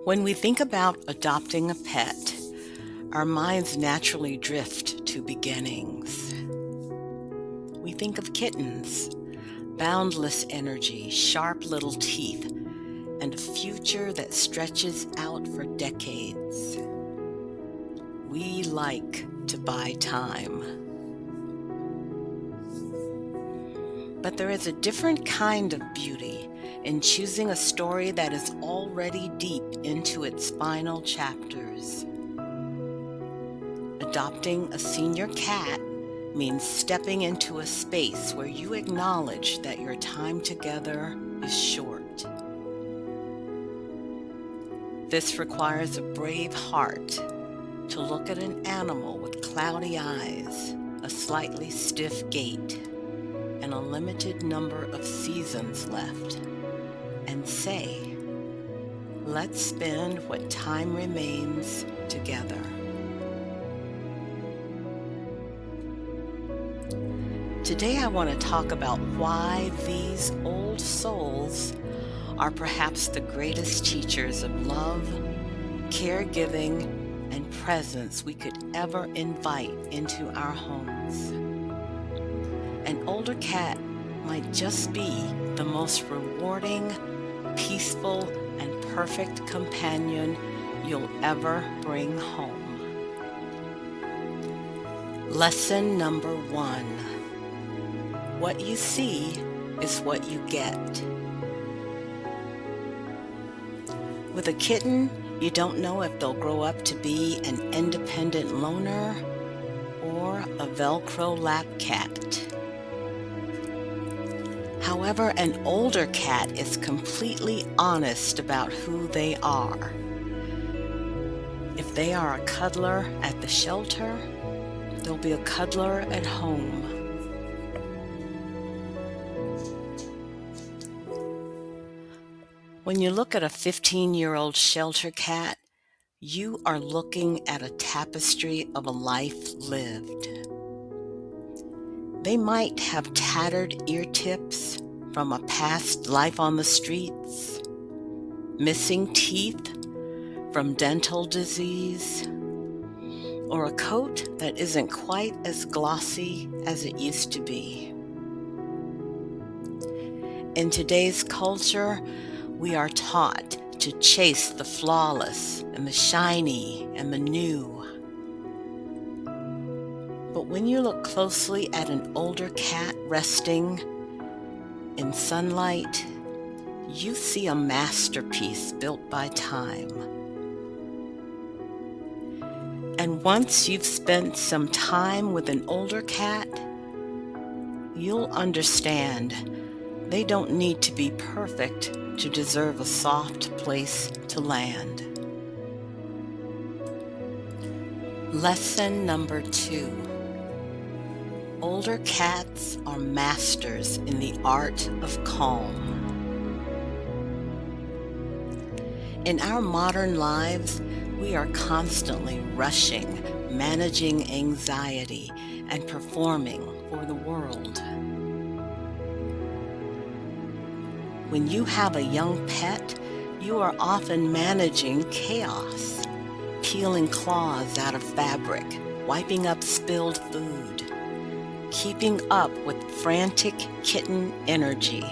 When we think about adopting a pet, our minds naturally drift to beginnings. We think of kittens, boundless energy, sharp little teeth, and a future that stretches out for decades. We like to buy time. But there is a different kind of beauty in choosing a story that is already deep into its final chapters. Adopting a senior cat means stepping into a space where you acknowledge that your time together is short. This requires a brave heart to look at an animal with cloudy eyes, a slightly stiff gait, and a limited number of seasons left, and say, let's spend what time remains together. Today I want to talk about why these old souls are perhaps the greatest teachers of love, caregiving, and presence we could ever invite into our homes. An older cat might just be the most rewarding, peaceful, and perfect companion you'll ever bring home. Lesson number 1. What you see is what you get. With a kitten, you don't know if they'll grow up to be an independent loner or a Velcro lap cat. However, an older cat is completely honest about who they are. If they are a cuddler at the shelter, they'll be a cuddler at home. When you look at a 15-year-old shelter cat, you are looking at a tapestry of a life lived. They might have tattered ear tips from a past life on the streets, missing teeth from dental disease, or a coat that isn't quite as glossy as it used to be. In today's culture, we are taught to chase the flawless and the shiny and the new. But when you look closely at an older cat resting in sunlight, you see a masterpiece built by time. And once you've spent some time with an older cat, you'll understand they don't need to be perfect to deserve a soft place to land. Lesson number 2. Older cats are masters in the art of calm. In our modern lives, we are constantly rushing, managing anxiety, and performing for the world. When you have a young pet, you are often managing chaos, peeling claws out of fabric, wiping up spilled food, keeping up with frantic kitten energy.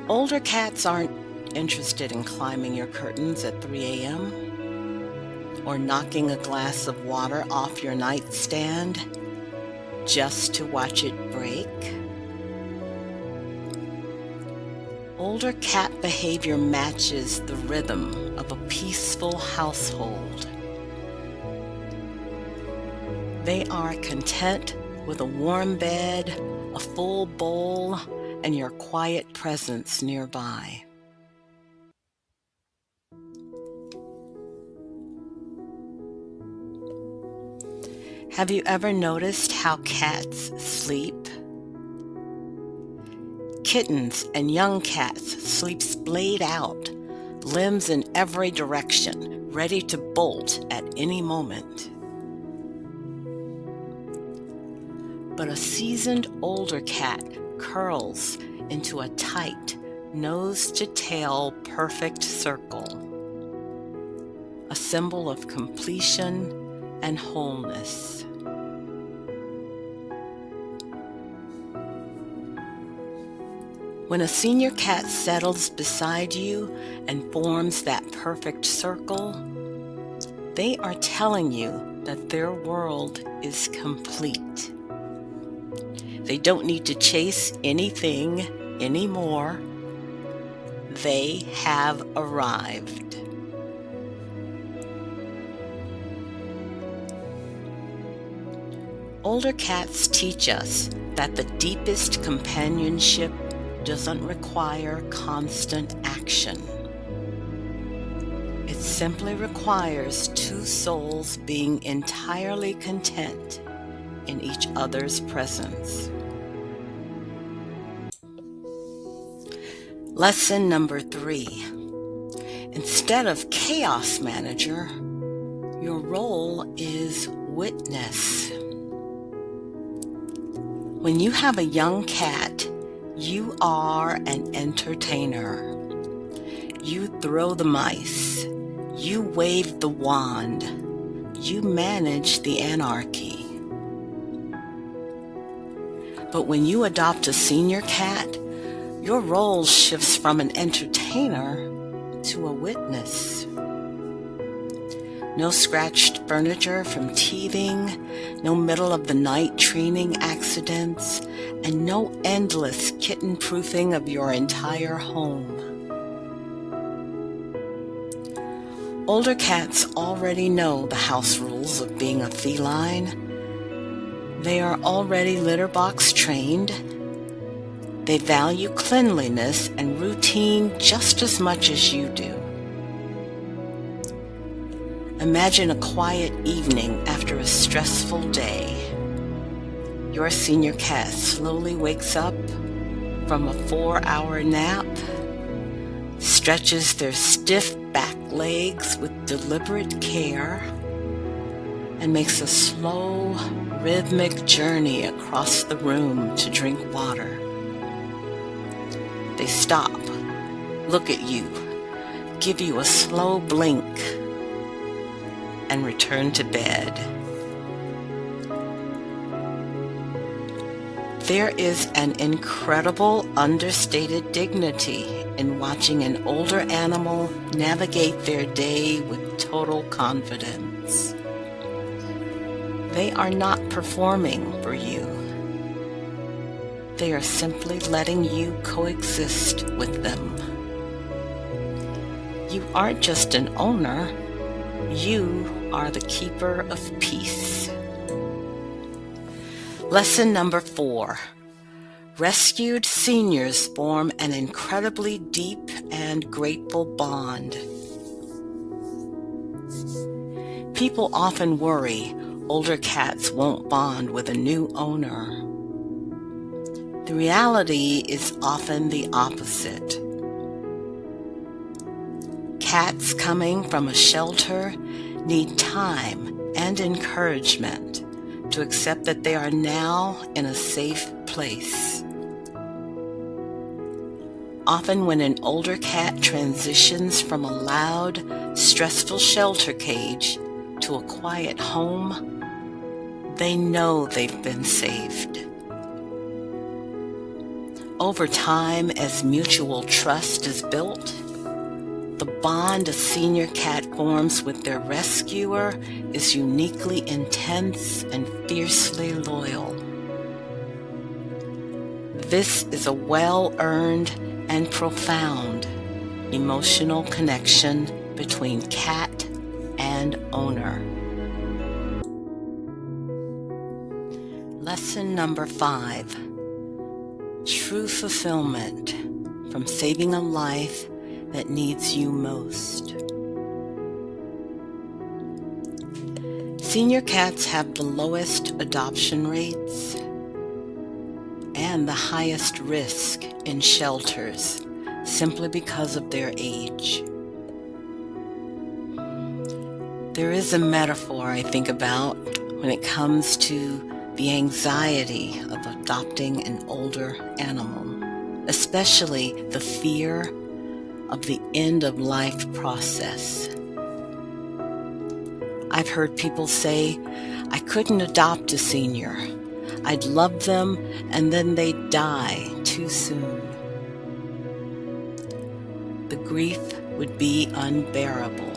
Older cats aren't interested in climbing your curtains at 3 a.m. or knocking a glass of water off your nightstand just to watch it break. Older cat behavior matches the rhythm of a peaceful household. They are content with a warm bed, a full bowl, and your quiet presence nearby. Have you ever noticed how cats sleep? Kittens and young cats sleep splayed out, limbs in every direction, ready to bolt at any moment. But a seasoned older cat curls into a tight, nose to tail perfect circle, a symbol of completion and wholeness. When a senior cat settles beside you and forms that perfect circle, they are telling you that their world is complete. They don't need to chase anything anymore. They have arrived. Older cats teach us that the deepest companionship doesn't require constant action. It simply requires two souls being entirely content in each other's presence. Lesson number 3. Instead of chaos manager, your role is witness. When you have a young cat, you are an entertainer. You throw the mice. You wave the wand. You manage the anarchy. But when you adopt a senior cat, your role shifts from an entertainer to a witness. No scratched furniture from teething, no middle of the night training accidents, and no endless kitten proofing of your entire home. Older cats already know the house rules of being a feline. They are already litter box trained. They value cleanliness and routine just as much as you do. Imagine a quiet evening after a stressful day. Your senior cat slowly wakes up from a 4-hour nap, stretches their stiff back legs with deliberate care, and makes a slow, rhythmic journey across the room to drink water. They stop, look at you, give you a slow blink, and return to bed. There is an incredible understated dignity in watching an older animal navigate their day with total confidence. They are not performing for you. They are simply letting you coexist with them. You aren't just an owner, you are the keeper of peace. Lesson number 4. Rescued seniors form an incredibly deep and grateful bond. People often worry older cats won't bond with a new owner. The reality is often the opposite. Cats coming from a shelter need time and encouragement to accept that they are now in a safe place. Often when an older cat transitions from a loud, stressful shelter cage to a quiet home, they know they've been saved. Over time, as mutual trust is built, the bond a senior cat forms with their rescuer is uniquely intense and fiercely loyal. This is a well-earned and profound emotional connection between cat and owner. Lesson number 5. True fulfillment from saving a life that needs you most. Senior cats have the lowest adoption rates and the highest risk in shelters simply because of their age. There is a metaphor I think about when it comes to the anxiety of adopting an older animal. especially the fear of the end of life process. I've heard people say, I couldn't adopt a senior. I'd love them and then they'd die too soon. The grief would be unbearable.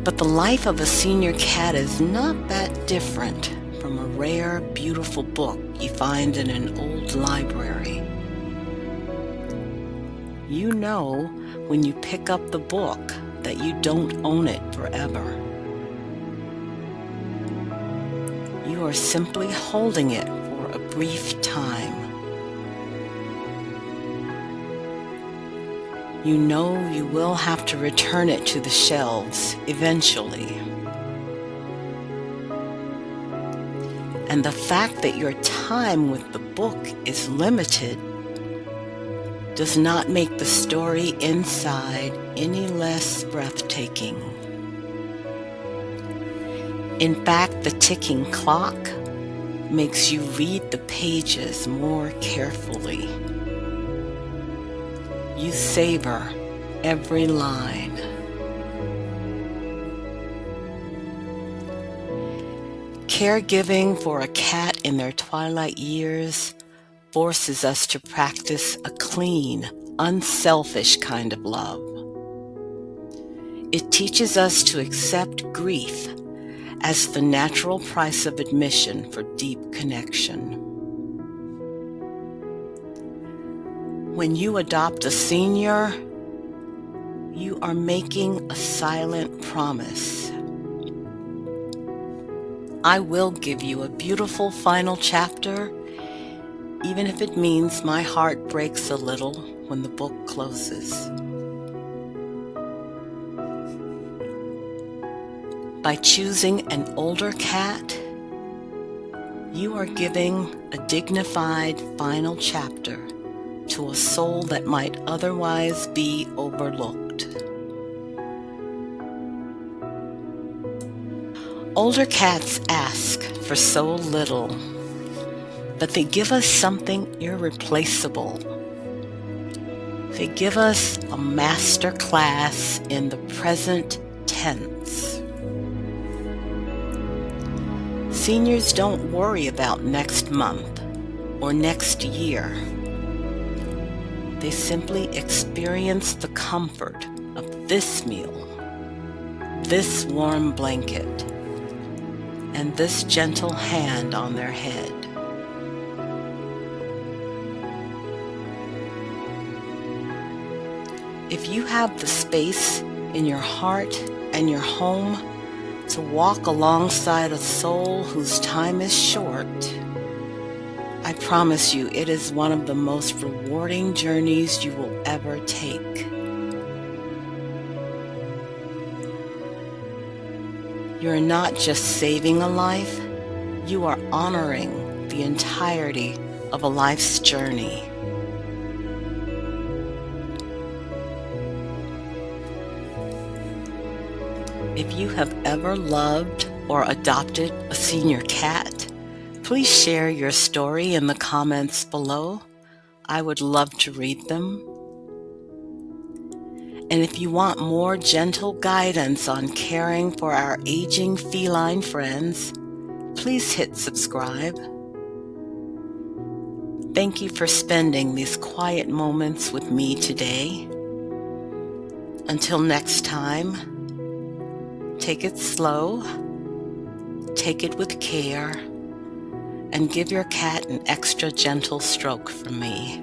But the life of a senior cat is not that different from a rare, beautiful book you find in an old library. You know when you pick up the book that you don't own it forever. You are simply holding it for a brief time. You know you will have to return it to the shelves eventually. And the fact that your time with the book is limited does not make the story inside any less breathtaking. In fact, the ticking clock makes you read the pages more carefully. You savor every line. Caregiving for a cat in their twilight years forces us to practice a clean, unselfish kind of love. It teaches us to accept grief as the natural price of admission for deep connection. When you adopt a senior, you are making a silent promise. I will give you a beautiful final chapter, even if it means my heart breaks a little when the book closes. By choosing an older cat, you are giving a dignified final chapter to a soul that might otherwise be overlooked. Older cats ask for so little, but they give us something irreplaceable. They give us a master class in the present tense. Seniors don't worry about next month or next year. They simply experience the comfort of this meal, this warm blanket, and this gentle hand on their head. If you have the space in your heart and your home to walk alongside a soul whose time is short, I promise you it is one of the most rewarding journeys you will ever take. You're not just saving a life, you are honoring the entirety of a life's journey. If you have ever loved or adopted a senior cat, please share your story in the comments below. I would love to read them. And if you want more gentle guidance on caring for our aging feline friends, please hit subscribe. Thank you for spending these quiet moments with me today. Until next time, take it slow, take it with care, and give your cat an extra gentle stroke from me.